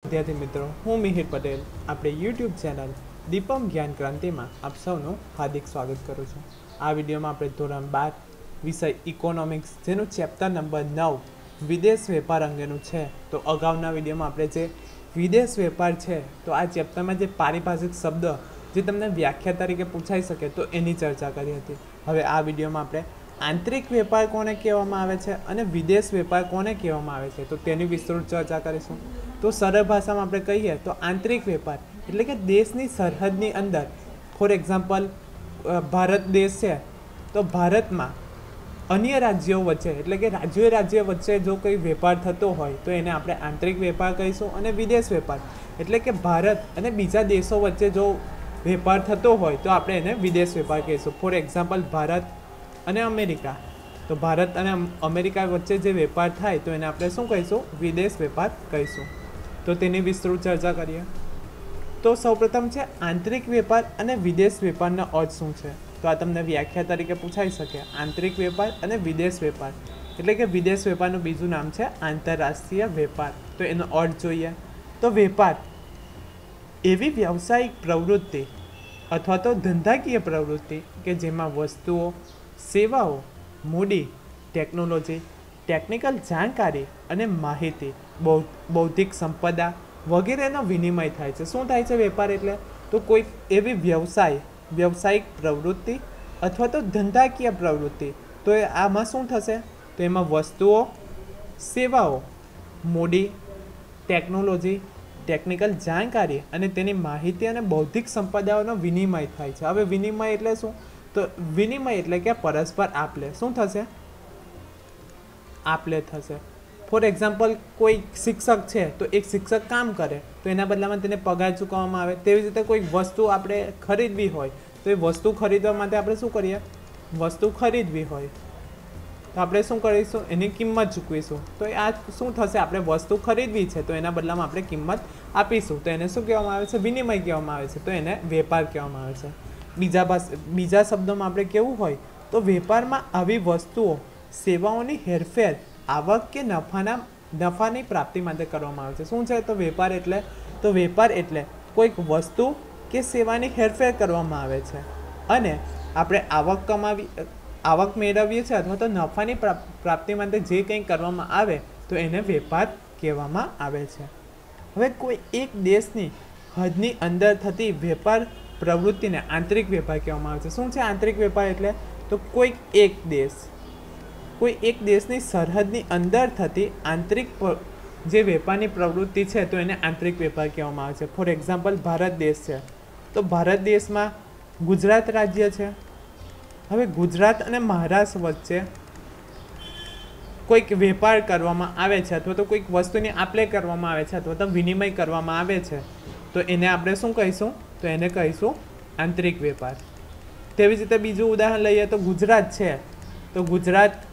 विद्यार्थी मित्रों, हूँ मिहिर पटेल अपने यूट्यूब चैनल दीपम ज्ञान क्रांति में आप सबનું हार्दिक स्वागत करूँ छूँ। आ विडियो में આપણે ધોરણ 12 વિષય ઇકોનોમિક્સ જેનું ચેપ્ટર નંબર 9 વિદેશ વેપાર અંગેનું છે। તો અગાઉના વિડીયોમાં આપણે જે વિદેશ વેપાર છે તો આ ચેપ્ટરમાં જે પારિભાષિક શબ્દ જે તમને વ્યાખ્યા તરીકે પૂછાઈ શકે તો એની ચર્ચા કરી હતી। હવે આ વિડીયોમાં આપણે આંતરિક વેપાર કોને કહેવામાં આવે છે અને વિદેશ વેપાર કોને કહેવામાં આવે છે તો તેની વિસ્તૃત ચર્ચા કરીશું। तो सरल भाषा में આપણે કહીએ તો આંતરિક વેપાર એટલે કે દેશની સરહદની અંદર ફોર એક્ઝામ્પલ ભારત દેશ છે તો ભારતમાં અન્ય રાજ્યો વચ્ચે એટલે કે રાજ્યો વચ્ચે જો કોઈ વેપાર થતો હોય તો એને આપણે આંતરિક વેપાર કહીશું। અને વિદેશ વેપાર એટલે કે ભારત અને બીજા દેશો વચ્ચે જો વેપાર થતો હોય તો આપણે એને વિદેશ વેપાર કહીશું। ફોર એક્ઝામ્પલ ભારત અને અમેરિકા, તો ભારત અને અમેરિકા વચ્ચે જે વેપાર થાય તો એને આપણે શું કહીશું? વિદેશ વેપાર કહીશું। तो तेनी विस्तृत चर्चा करिए। तो सौप्रथम है आंतरिक वेपार और विदेश वेपार अर्थ शू है तो आ तमने व्याख्या तरीके पूछाई सके। आंतरिक वेपार और विदेश वेपार एटले के विदेश वेपार बीजू नाम है आंतरराष्ट्रीय वेपार। तो एनो अर्थ जोईए तो वेपार एवी व्यावसायिक प्रवृत्ति अथवा तो धंधाकीय प्रवृत्ति के जेमां वस्तुओं, सेवाओं, मूडी, टेक्नोलॉजी, टेक्निकल जानकारी અને માહિતી, બૌદ્ધિક સંપદા વગેરેનો વિનિમય થાય છે। શું થાય છે વેપાર એટલે? તો કોઈ એવી વ્યવસાયિક પ્રવૃત્તિ અથવા તો ધંધાકીય પ્રવૃત્તિ, તો આમાં શું થશે? તો એમાં વસ્તુઓ, સેવાઓ, મૂડી, ટેકનોલોજી, ટેકનિકલ જાણકારી અને તેની માહિતી અને બૌદ્ધિક સંપદાઓનો વિનિમય થાય છે। હવે વિનિમય એટલે શું? તો વિનિમય એટલે કે પરસ્પર આપલે। શું થશે? આપલે થશે। फॉर एक्जाम्पल कोई शिक्षक है तो एक शिक्षक काम करे तो एना बदला में तेने पगार चूकववामां आवे। तेवी रीते कोई वस्तु आपणे खरीदवी होय तो ए वस्तु खरीदवा माटे आपणे शुं करीए? वस्तु खरीदवी होय तो आपणे शुं करीशुं? एनी किंमत चूकवीशुं। तो आ शुं थशे? आपणे वस्तु खरीदवी छे तो एना बदलामां आपणे किंमत आपीशुं तो एने शुं कहेवामां आवे छे? विनिमय कहेवामां आवे छे। तो एने वेपार कहेवामां आवे छे। बीजा शब्दोमां आपणे केवुं होय तो वेपारमां आवी वस्तुओ, सेवाओनी हेरफेर आवक के नफानी प्राप्ति माटे करवामां आवे छे। शुं छे? तो वेपार एटले कोईक वस्तु के सेवानी हेरफेर करवामां आवे छे अने आपणे आवक मेळवीए छे अथवा तो नफानी प्राप्ति माटे जे कंई करवामां आवे तो एने वेपार कहेवामां आवे छे। हवे कोई एक देशनी हदनी अंदर थती वेपार प्रवृत्तिने आंतरिक वेपार कहेवामां आवे छे। शुं छे आंतरिक वेपार एटले? तो कोई एक देशनी सरहदनी अंदर थती आंतरिक जे वेपारनी प्रवृत्ति है तो एने आंतरिक वेपार कहेवामां आवे छे। फॉर एक्जाम्पल भारत देश है तो भारत देश में गुजरात राज्य है। हवे गुजरात अने महाराष्ट्र वच्चे कोईक वेपार करवामां आवे छे अथवा तो कोईक वस्तुनी आपले करवामां आवे छे अथवा तो विनिमय करवामां आवे छे तो एने आपणे शुं कहीशुं? तो एने कहीशुं आंतरिक वेपार। तेवी ज रीते बीजुं उदाहरण लईए तो गुजरात है तो गुजरात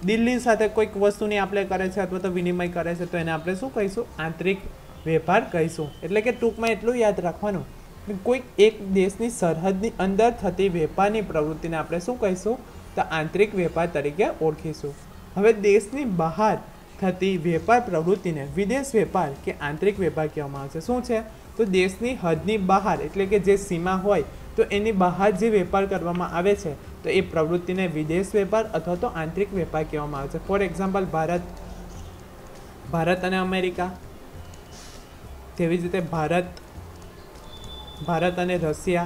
दिल्ली साथे कोईक वस्तुनी आपले करे छे अथवा तो विनिमय करे छे तो एने आपणे शुं कहीशुं? आंतरिक वेपार कहीशुं। एटले के टूंकमां एटલું याद राखवानुं કે कोईक एक देशनी सरहदनी अंदर थती वेपारनी प्रवृत्तिने आपणे शुं कहीशुं? तो आंतरिक वेपार तरीके ओळखीशुं। हवे देशनी बहार थती वेपार प्रवृत्तिने विदेश वेपार के आंतरिक वेपार कहेवामां आवे छे। शुं छे? तो देशनी हदनी बहार एटले के जे सीमा होय तो एनी बहार जे वेपार करवामां आवे छे तो ये प्रवृत्ति ने विदेश वेपार अथवा तो आंतरिक वेपार कहेवामां आवे छे। फॉर एक्जाम्पल भारत अने अमेरिका, तेवी ज रीते भारत अने रशिया,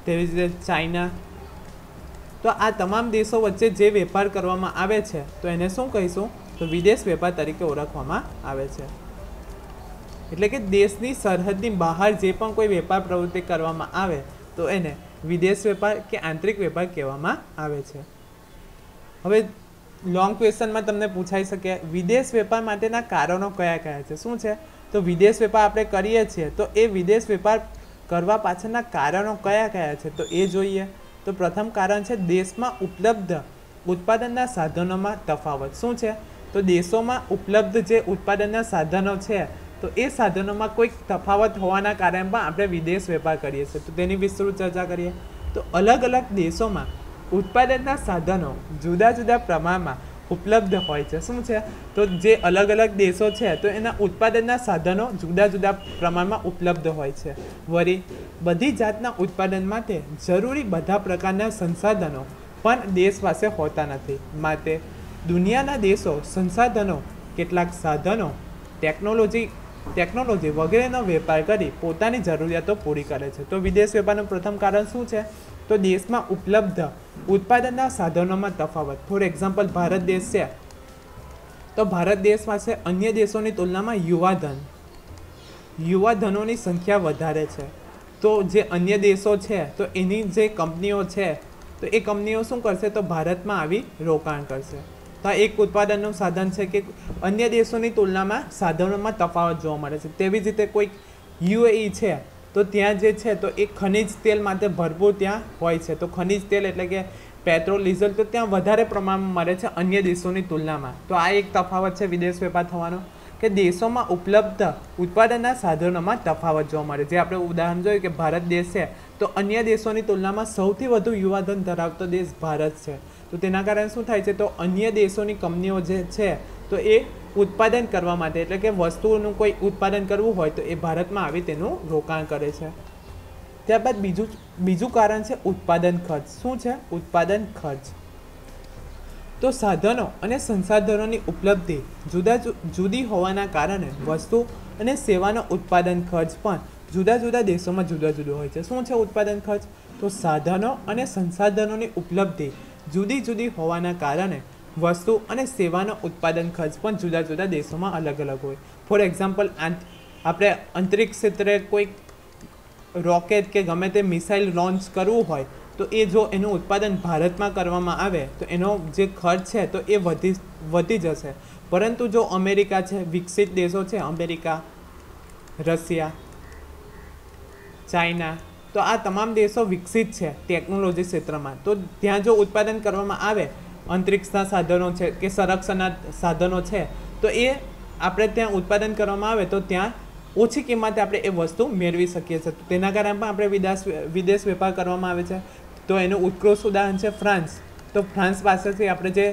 तेवी ज रीते चाइना, तो आ तमाम देशों वच्चे जे वेपार करवामां आवे छे तो एने शुं कहीशुं? तो विदेश वेपार तरीके ओळखवामां आवे छे। एटले के देशनी सरहदनी बहार जे पण कोई वेपार प्रवृत्ति करवामां आवे तो एने विदेश वेपार के आंतरिक वेपार कहेवामां आवे छे। हवे लॉन्ग क्वेश्चन में तमने पूछाई सके विदेश वेपार माटेना कारणों कया-कया छे? शुं छे? तो विदेश वेपार आपणे करीए छीए तो ए विदेश वेपार करवा पाछळना कारणों कया-कया छे तो ए जोईए। तो प्रथम कारण छे देशमां उपलब्ध उत्पादनना साधनोमां तफावत। शुं छे? तो देशोमां उपलब्ध जे उत्पादनना साधनो छे तो ए साधनोमां कोई तफावत होवाना कारणे पण आपणे विदेश वेपार करीए छीए। तो तेनी विस्तृत चर्चा करीए। तो अलग अलग देशों में उत्पादनना साधनों जुदा जुदा प्रमाणमां ઉપલબ્ધ હોય છે। શું છે? તો જે અલગ અલગ દેશો છે તો એના ઉત્પાદનના સાધનો જુદા જુદા પ્રમાણમાં ઉપલબ્ધ હોય છે। વળી બધી જાતના ઉત્પાદન માટે જરૂરી બધા પ્રકારના સંસાધનો પણ દેશ પાસે હોતા નથી। માટે દુનિયાના દેશો સંસાધનો, કેટલાક સાધનો, ટેકનોલોજી વગેરેનો વેપાર કરી પોતાની જરૂરિયાતો પૂરી કરે છે। તો વિદેશ વેપારનું પ્રથમ કારણ શું છે? તો દેશમાં ઉપલબ્ધ ઉત્પાદનના સાધનોમાં તફાવત। ફોર એક્ઝામ્પલ, ભારત દેશ છે તો ભારત દેશ પાસે અન્ય દેશોની તુલનામાં યુવાધનોની સંખ્યા વધારે છે। તો જે અન્ય દેશો છે તો એની જે કંપનીઓ છે તો એ કંપનીઓ શું કરશે? તો ભારતમાં આવી રોકાણ કરશે। તો આ એક ઉત્પાદનનું સાધન છે કે અન્ય દેશોની તુલનામાં સાધનોમાં તફાવત જોવા મળે છે। તેવી જ રીતે કોઈક યુએઈ છે તો ત્યાં જે છે તો એ ખનિજ તેલ માટે ભરપૂર ત્યાં હોય છે। તો ખનિજ તેલ એટલે કે પેટ્રોલ, ડીઝલ તો ત્યાં વધારે પ્રમાણમાં મળે છે અન્ય દેશોની તુલનામાં। તો આ એક તફાવત છે વિદેશ વેપાર થવાનો, કે દેશોમાં ઉપલબ્ધ ઉત્પાદનના સાધનોમાં તફાવત જોવા મળે। જે આપણે ઉદાહરણ જોયું કે ભારત દેશ છે તો અન્ય દેશોની તુલનામાં સૌથી વધુ યુવાધન ધરાવતો દેશ ભારત છે। તો તેના કારણે શું થાય છે? તો અન્ય દેશોની કંપનીઓ જે છે તો એ ઉત્પાદન કરવા માટે, એટલે કે વસ્તુઓનું કોઈ ઉત્પાદન કરવું હોય તો એ ભારતમાં આવી તેનું રોકાણ કરે છે। ત્યારબાદ બીજું કારણ છે ઉત્પાદન ખર્ચ। શું છે? ઉત્પાદન ખર્ચ। તો સાધનો અને સંસાધનોની ઉપલબ્ધિ જુદી હોવાના કારણે વસ્તુ અને સેવાનો ઉત્પાદન ખર્ચ પણ જુદા જુદા દેશોમાં જુદો હોય છે। શું છે ઉત્પાદન ખર્ચ? તો સાધનો અને સંસાધનોની ઉપલબ્ધિ જુદી હોવાના કારણે વસ્તુ અને સેવાનો ઉત્પાદન ખર્ચ પણ જુદા જુદા દેશોમાં અલગ હોય। ફોર એક્ઝામ્પલ, આપણે અંતરિક્ષ ક્ષેત્રે કોઈ રોકેટ કે ગમે તે મિસાઇલ લોન્ચ કરવું હોય તો એ જો એનું ઉત્પાદન ભારતમાં કરવામાં આવે તો એનો જે ખર્ચ છે તો એ વધી જશે। પરંતુ જો અમેરિકા છે, વિકસિત દેશો છે, અમેરિકા, રશિયા, ચાઇના, તો આ તમામ દેશો વિકસિત છે ટેકનોલોજી ક્ષેત્રમાં, તો ત્યાં જો ઉત્પાદન કરવામાં આવે અંતરિક્ષના સાધનો છે કે સંરક્ષણના સાધનો છે તો એ આપણે ત્યાં ઉત્પાદન કરવામાં આવે તો ત્યાં ઓછી કિંમતે આપણે એ વસ્તુ મેળવી શકીએ છીએ। તેના કારણે પણ આપણે વિદેશ વેપાર કરવામાં આવે છે। તો એનું ઉત્કૃષ્ટ ઉદાહરણ છે ફ્રાન્સ। તો ફ્રાન્સ પાસેથી આપણે જે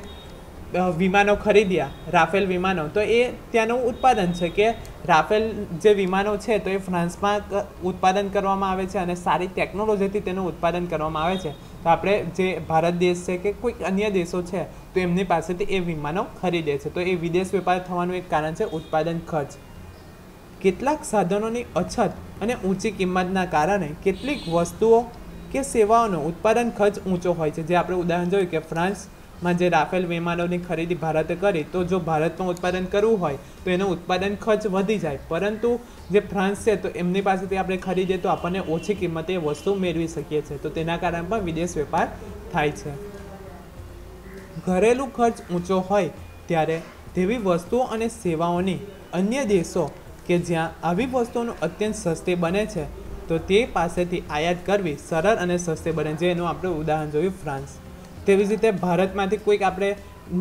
વિમાનો ખરીદ્યા, રાફેલ વિમાનો, તો એ ત્યાંનું ઉત્પાદન છે કે રાફેલ જે વિમાનો છે તો એ ફ્રાન્સમાં ઉત્પાદન કરવામાં આવે છે અને સારી ટેકનોલોજીથી તેનું ઉત્પાદન કરવામાં આવે છે। તો આપણે જે ભારત દેશ છે કે કોઈક અન્ય દેશો છે તો એમની પાસેથી એ વિમાનો ખરીદે છે। તો એ વિદેશ વેપાર થવાનું એક કારણ છે ઉત્પાદન ખર્ચ। કેટલાક સાધનોની અછત અને ઊંચી કિંમતના કારણે કેટલીક વસ્તુઓ કે સેવાઓનો ઉત્પાદન ખર્ચ ઊંચો હોય છે। જે આપણે ઉદાહરણ જોયું કે ફ્રાન્સમાં જે રાફેલ વિમાનોની ખરીદી ભારતે કરી, તો જો ભારતમાં ઉત્પાદન કરવું હોય તો એનો ઉત્પાદન ખર્ચ વધી જાય, પરંતુ જે ફ્રાન્સ છે તો એમની પાસેથી આપણે ખરીદીએ તો આપણને ઓછી કિંમતે એ વસ્તુ મેળવી શકીએ છીએ। તો તેના કારણે પણ વિદેશ વેપાર થાય છે। ઘરેલું ખર્ચ ઊંચો હોય ત્યારે તેવી વસ્તુઓ અને સેવાઓની અન્ય દેશો કે જ્યાં આવી વસ્તુઓનું અત્યંત સસ્તી બને છે તો તે પાસેથી આયાત કરવી સરળ અને સસ્તી બને, જે એનું આપણે ઉદાહરણ જોયું ફ્રાન્સ। તેવી જ રીતે ભારતમાંથી કોઈક આપણે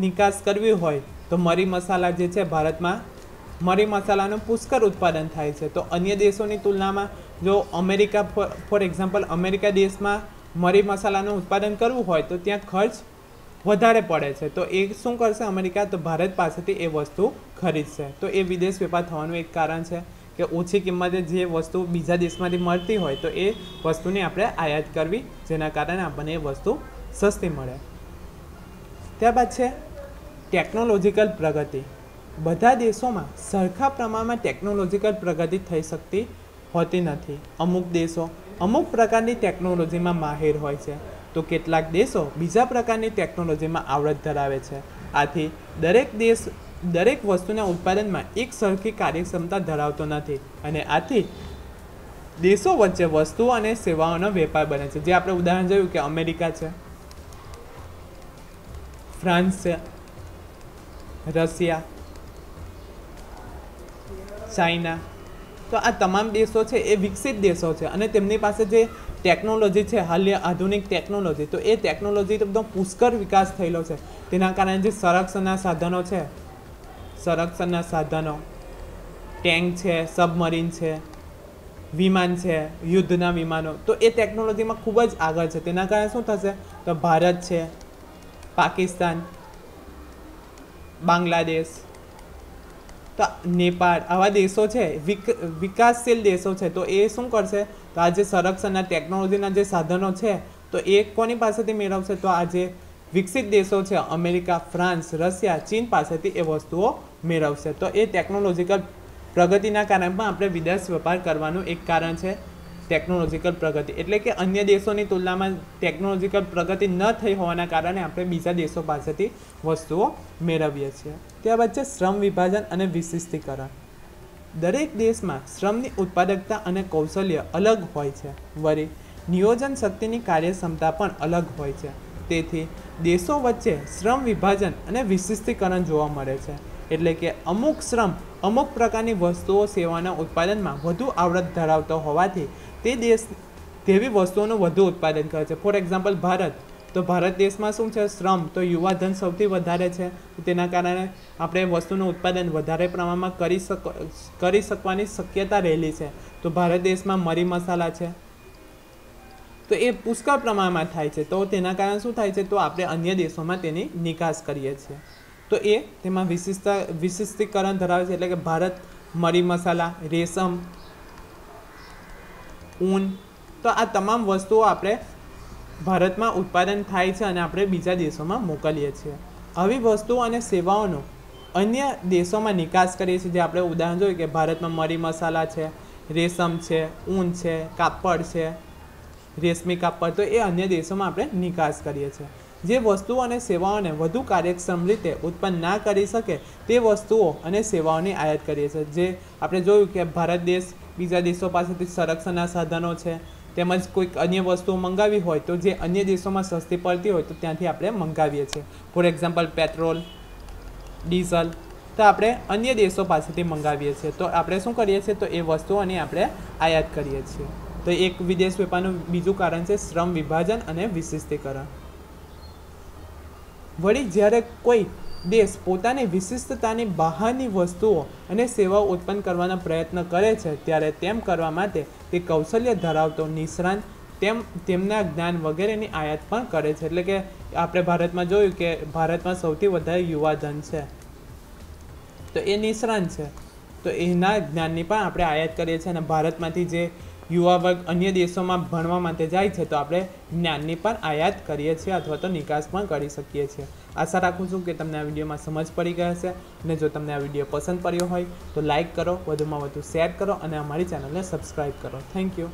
નિકાસ કરવી હોય તો મરી મસાલા જે છે, ભારતમાં મરી મસાલાનું પુષ્કળ ઉત્પાદન થાય છે। તો અન્ય દેશોની તુલનામાં જો અમેરિકા, ફોર એક્ઝામ્પલ, અમેરિકા દેશમાં મરી મસાલાનું ઉત્પાદન કરવું હોય તો ત્યાં ખર્ચ વધારે પડે છે। તો એ શું કરશે અમેરિકા? તો ભારત પાસેથી એ વસ્તુ ખરીદશે। તો એ વિદેશ વેપાર થવાનું એક કારણ છે કે ઓછી કિંમતે જે વસ્તુ બીજા દેશમાંથી મળતી હોય તો એ વસ્તુની આપણે આયાત કરવી, જેના કારણે આપણને એ વસ્તુ સસ્તી મળે। ત્યારબાદ છે ટેકનોલોજીકલ પ્રગતિ। બધા દેશોમાં સરખા પ્રમાણમાં ટેકનોલોજીકલ પ્રગતિ થઈ શકતી હોતી નથી। અમુક દેશો અમુક પ્રકારની ટેકનોલોજીમાં માહિર હોય છે તો કેટલાક દેશો બીજા પ્રકારની ટેકનોલોજીમાં આવડત ધરાવે છે। આથી દરેક દેશ દરેક વસ્તુના ઉત્પાદનમાં એક સરખી કાર્યક્ષમતા ધરાવતો નથી અને આથી દેશો વચ્ચે વસ્તુઓ અને સેવાઓનો વેપાર બને છે। જે આપણે ઉદાહરણ જોયું કે અમેરિકા છે, ફ્રાન્સ છે, રશિયા, ચાઇના, તો આ તમામ દેશો છે એ વિકસિત દેશો છે અને તેમની પાસે જે ટેકનોલોજી છે, હાલની આધુનિક ટેકનોલોજી, તો એ ટેકનોલોજી એકદમ પુષ્કળ વિકાસ થયેલો છે। તેના કારણે જે સંરક્ષણના સાધનો છે, સંરક્ષણના સાધનો, ટેન્ક છે, સબમરીન છે, વિમાન છે, યુદ્ધના વિમાનો, તો એ ટેકનોલોજીમાં ખૂબ જ આગળ છે। તેના કારણે શું થશે? તો ભારત છે, પાકિસ્તાન, બાંગ્લાદેશ, તો નેપાળ, આવા દેશો છે વિકાસશીલ દેશો છે. તો એ શું કરશે, તો આ જે સંરક્ષણના ટેકનોલોજીના જે સાધનો છે તો એ કોની પાસેથી મેળવશે, તો આ જે વિકસિત દેશો છે અમેરિકા, ફ્રાન્સ, રશિયા, ચીન પાસેથી એ વસ્તુઓ મેળવશે. તો એ ટેકનોલોજીકલ પ્રગતિના કારણે પણ આપણે વિદેશ વેપાર કરવાનું એક કારણ છે ટેકનોલોજીકલ પ્રગતિ. એટલે કે અન્ય દેશોની તુલનામાં ટેકનોલોજીકલ પ્રગતિ ન થઈ હોવાના કારણે આપણે બીજા દેશો પાસેથી વસ્તુઓ મેળવીએ છીએ. ત્યારબાદ છે શ્રમ વિભાજન અને વિશિષ્ટીકરણ. દરેક દેશમાં શ્રમની ઉત્પાદકતા અને કૌશલ્ય અલગ હોય છે. વળી નિયોજન શક્તિની કાર્યક્ષમતા પણ અલગ હોય છે. તેથી દેશો વચ્ચે શ્રમ વિભાજન અને વિશિષ્ટીકરણ જોવા મળે છે. એટલે કે અમુક શ્રમ અમુક પ્રકારની વસ્તુઓ સેવાના ઉત્પાદનમાં વધુ આવડત ધરાવતો હોવાથી તે દેશ તેવી વસ્તુઓનું વધુ ઉત્પાદન કરે છે. ફોર એક્ઝામ્પલ ભારત, તો ભારત દેશમાં શું છે, શ્રમ તો યુવાધન સૌથી વધારે છે. તેના કારણે આપણે વસ્તુનું ઉત્પાદન વધારે પ્રમાણમાં કરી શકવાની શક્યતા રહેલી છે. તો ભારત દેશમાં મરી મસાલા છે તો એ પુષ્કળ પ્રમાણમાં થાય છે. તો તેના કારણે શું થાય છે, તો આપણે અન્ય દેશોમાં તેની નિકાસ કરીએ છીએ. તો એ તેમાં વિશિષ્ટીકરણ ધરાવે છે. એટલે કે ભારત મરી મસાલા, રેશમ, ઊન, તો આ તમામ વસ્તુઓ આપણે ભારતમાં ઉત્પાદન થાય છે અને આપણે બીજા દેશોમાં મોકલીએ છીએ. આવી વસ્તુઓ અને સેવાઓનો અન્ય દેશોમાં નિકાસ કરીએ છીએ. જે આપણે ઉદાહરણ જોયું કે ભારતમાં મરી મસાલા છે, રેશમ છે, ઊન છે, કાપડ છે, રેશમી કાપડ, તો એ અન્ય દેશોમાં આપણે નિકાસ કરીએ છીએ. જે વસ્તુઓ અને સેવાઓને વધુ કાર્યક્ષમ રીતે ઉત્પન્ન ના કરી શકે તે વસ્તુઓ અને સેવાઓની આયાત કરીએ છીએ. જે આપણે જોયું કે ભારત દેશ બીજા દેશો પાસેથી સંરક્ષણના સાધનો છે તેમજ કોઈક અન્ય વસ્તુઓ મંગાવી હોય તો જે અન્ય દેશોમાં સસ્તી પડતી હોય તો ત્યાંથી આપણે મંગાવીએ છીએ. ફોર એક્ઝામ્પલ પેટ્રોલ, ડીઝલ, તો આપણે અન્ય દેશો પાસેથી મંગાવીએ છીએ. તો આપણે શું કરીએ છીએ, તો એ વસ્તુઓની આપણે આયાત કરીએ છીએ. તો એક વિદેશ વેપારનું બીજું કારણ છે શ્રમ વિભાજન અને વિશિષ્ટીકરણ. વળી જ્યારે કોઈ દેશ પોતાની વિશિષ્ટતાની બહારની વસ્તુઓ અને સેવાઓ ઉત્પન્ન કરવાનો પ્રયત્ન કરે છે ત્યારે તેમ કરવા માટે તે કૌશલ્ય ધરાવતો નિષ્ણાંત તેમના જ્ઞાન વગેરેની આયાત પણ કરે છે. એટલે કે આપણે ભારતમાં જોયું કે ભારતમાં સૌથી વધારે યુવાધન છે તો એ નિષ્ણાંત છે, તો એના જ્ઞાનની પણ આપણે આયાત કરીએ છીએ. અને ભારતમાંથી જે યુવા વર્ગ અન્ય દેશોમાં ભણવા માટે જાય છે તો આપણે જ્ઞાનની પણ આયાત કરીએ છીએ અથવા તો નિકાસ પણ કરી શકીએ છીએ. આશા રાખું છું કે તમને આ વિડીયોમાં સમજ પડી ગઈ હશે. અને જો તમને આ વિડીયો પસંદ પડ્યો હોય તો લાઇક કરો, વધુમાં વધુ શેર કરો અને અમારી ચેનલને સબસ્ક્રાઈબ કરો. Thank you.